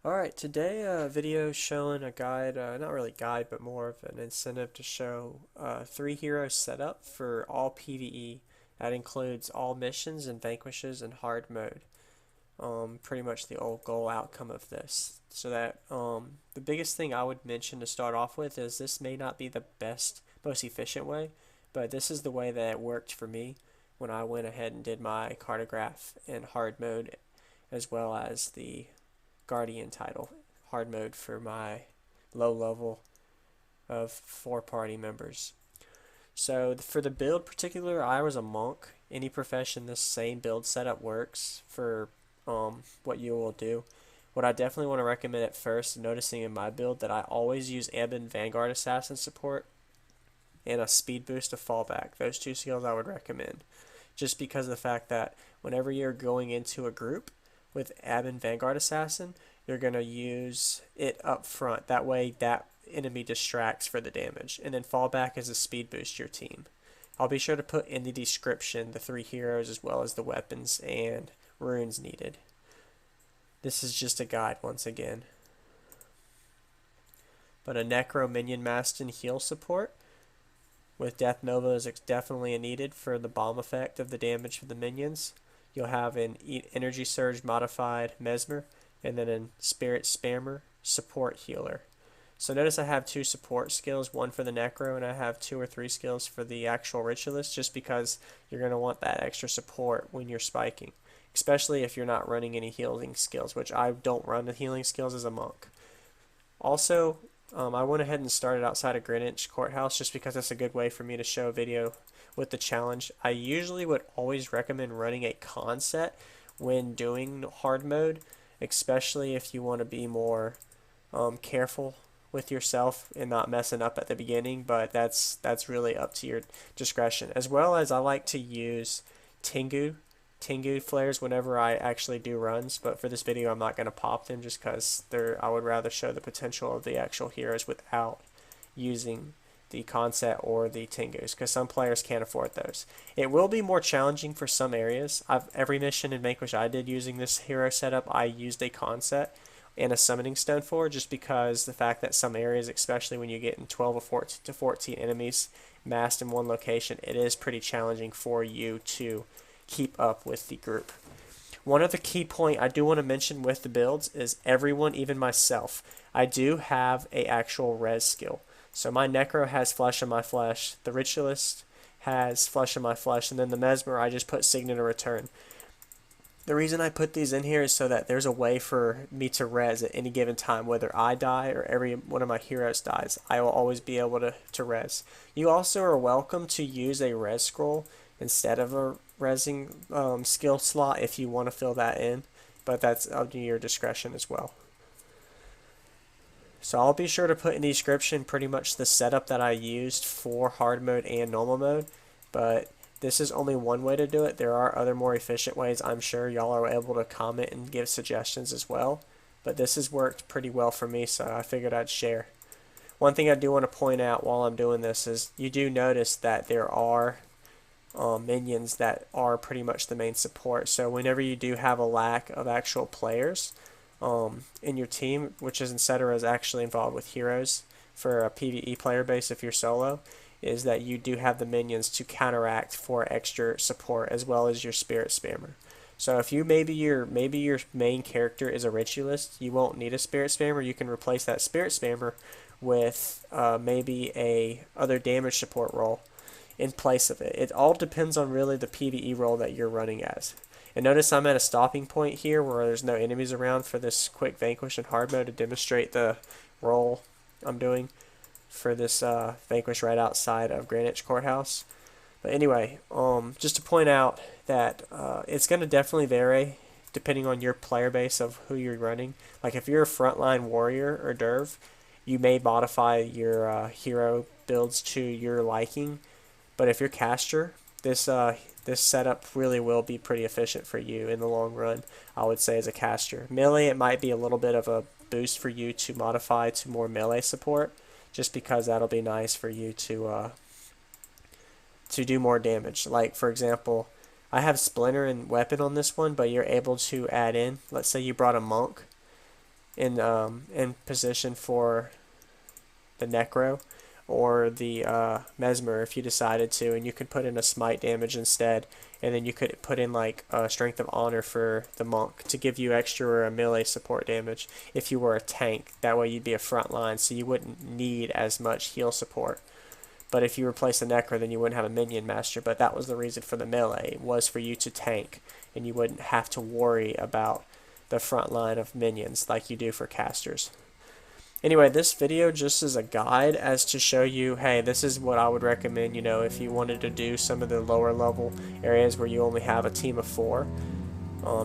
Alright, today a video showing a guide, not really guide, but more of an incentive to show 3 hero setup for all PvE. That includes all missions and vanquishes and hard mode. Pretty much the old goal outcome of this. So that the biggest thing I would mention to start off with is this may not be the best, most efficient way, but this is the way that it worked for me when I went ahead and did my cartograph in hard mode as well as the Guardian title, hard mode for my low level of 4 party members. So for the build particular, I was a monk. Any profession, this same build setup works for what you will do. What I definitely want to recommend at first, noticing in my build that I always use Ebon Vanguard Assassin support and a speed boost to fallback. Those 2 skills I would recommend. Just because of the fact that whenever you're going into a group with Ebon Vanguard Assassin, you're going to use it up front. That way that enemy distracts for the damage. And then fallback is a speed boost to your team. I'll be sure to put in the description the 3 heroes as well as the weapons and runes needed. This is just a guide once again. But a Necro minion Maston heal support with Death Nova is definitely needed for the bomb effect of the damage for the minions. You'll have an Energy Surge modified Mesmer, and then a Spirit Spammer support healer. So notice I have 2 support skills, one for the Necro, and I have 2 or 3 skills for the actual Ritualist, just because you're going to want that extra support when you're spiking, especially if you're not running any healing skills, which I don't run the healing skills as a monk. Also, I went ahead and started outside of Greenwich Courthouse just because that's a good way for me to show a video with the challenge. I usually would always recommend running a con set when doing hard mode, especially if you want to be more careful with yourself and not messing up at the beginning, but that's really up to your discretion. As well as I like to use Tengu flares whenever I actually do runs, but for this video I'm not going to pop them just because I would rather show the potential of the actual heroes without using the concept or the Tengus, because some players can't afford those. It will be more challenging for some areas. Every mission in Vanquish I did using this hero setup, I used a concept and a summoning stone for, just because the fact that some areas, especially when you get in 12 or 14 enemies massed in one location, it is pretty challenging for you to keep up with the group. One other key point I do want to mention with the builds is everyone, even myself, I do have a actual res skill. So my Necro has Flesh of my Flesh, the Ritualist has Flesh of my Flesh, and then the Mesmer I just put Signet of Return. The reason I put these in here is so that there's a way for me to res at any given time, whether I die or every one of my heroes dies. I will always be able to res. You also are welcome to use a res scroll instead of a resing skill slot if you want to fill that in, but that's up to your discretion as well. So I'll be sure to put in the description pretty much the setup that I used for hard mode and normal mode, but this is only one way to do it. There are other more efficient ways. I'm sure y'all are able to comment and give suggestions as well, but this has worked pretty well for me, so I figured I'd share. One thing I do want to point out while I'm doing this is you do notice that there are minions that are pretty much the main support. So whenever you do have a lack of actual players in your team, which is etc. is actually involved with heroes for a PvE player base if you're solo, is that you do have the minions to counteract for extra support as well as your spirit spammer. So if you maybe your main character is a ritualist, you won't need a spirit spammer. You can replace that spirit spammer with maybe a other damage support role in place of it. It all depends on really the PvE role that you're running as. And notice I'm at a stopping point here where there's no enemies around for this quick Vanquish and hard mode to demonstrate the role I'm doing for this Vanquish right outside of Greenwich Courthouse. But anyway, just to point out that it's going to definitely vary depending on your player base of who you're running. Like if you're a frontline warrior or derv, you may modify your hero builds to your liking. But if you're caster, this setup really will be pretty efficient for you in the long run, I would say, as a caster. Melee, it might be a little bit of a boost for you to modify to more melee support, just because that'll be nice for you to do more damage. Like, for example, I have Splinter and Weapon on this one, but you're able to add in, let's say you brought a Monk, in position for the Necro or the Mesmer if you decided to, and you could put in a smite damage instead, and then you could put in like a Strength of Honor for the Monk to give you extra melee support damage if you were a tank. That way you'd be a front line, so you wouldn't need as much heal support. But if you replace the Necro, then you wouldn't have a minion master, but that was the reason for the melee, was for you to tank, and you wouldn't have to worry about the front line of minions like you do for casters. Anyway, this video just is a guide as to show you, hey, this is what I would recommend, you know, if you wanted to do some of the lower level areas where you only have a team of 4.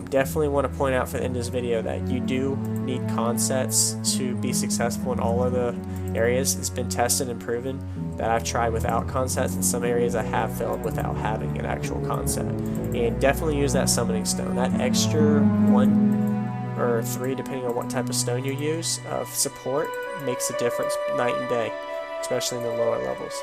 Definitely want to point out for the end of this video that you do need consets to be successful in all of the areas. It's been tested and proven that I've tried without consets. In some areas I have failed without having an actual conset. And definitely use that summoning stone. That extra 1 or 3, depending on what type of stone you use, of support makes a difference night and day, especially in the lower levels.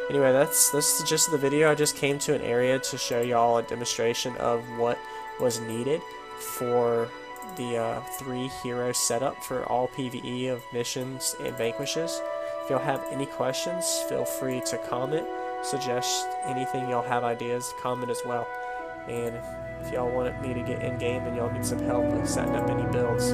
Anyway, this is just the video. I just came to an area to show y'all a demonstration of what was needed for the 3 hero setup for all PvE of missions and vanquishes. If y'all have any questions, feel free to comment, suggest anything y'all have ideas, comment as well. And if y'all want me to get in game and y'all need some help with setting up any builds,